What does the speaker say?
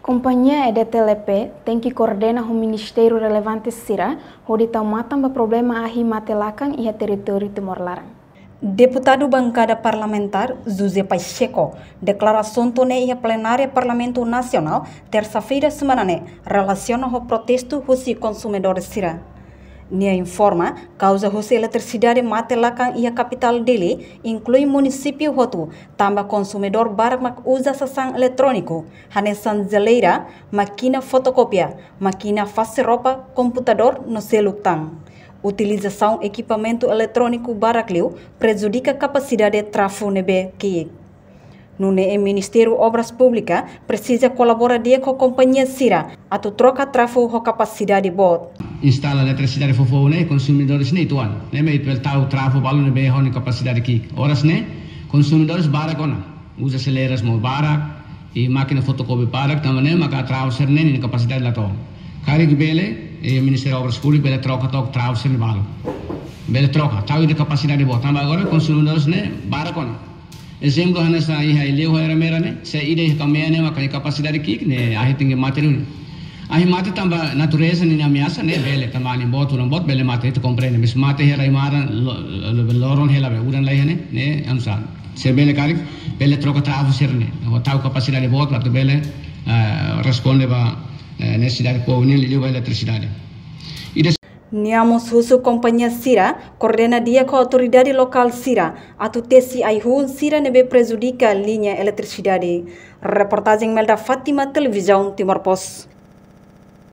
Companhia EDTLP tem que coordenar o Ministério relevante Sira, onde está matando problema ahi matelakan ia território Timor-Larang. Deputado bancada parlamentar José Pacheco declaração tone ia plenária Parlamento Nacional terça-feira semana relaciona ao protesto dos consumidores Sira. Nia informa causa hosi eletricidade matelakan ia capital dele inclui município hotu tambah consumidor barang mak usa sasang eletrônico hanesan geladeira, máquina fotocópia, máquina faz roupa, computador no celutang. Utilização equipamento eletrônico barakleu prejudica capacidade de tráfego nebe kiek. No Ministério Obras Públicas precisa colaborar com a companhia Sira atau troca tráfego com capacidade bot. Instala eletricidade fofo consumidores tuan. Me itu tahu tráfego balon nebe honi capacidade kik. Horas consumidores barak ona. Usa aceleras mo barak e máquina fotocópia barak também maka tráfego ni capacidade lato. Kari bele Ministério Obras Públicas bele troca tráfego balo. Bele troca tahu de capacidade bot. Tambah agora consumidores barak ona. Exemplo hanasa iha ileu era mera se ide kamene maka capacidade kik ahi tinggi material ahi mate tamba natureza ni ameaça bele tamani bot bele mate tu compreende mis mate hera imara loron hela be udan lai ansa se bele karik bele troca travo serne tau capacidade bot la bele responde ba necessidade po ni ileu eletricidade. Niamos husu companhia Sira coordena dia com a autoridade local Sira atau tesi aihun Sira nebe prejudica linha eletricidade. Reportagem Melda Fátima, Televisão Timor Post.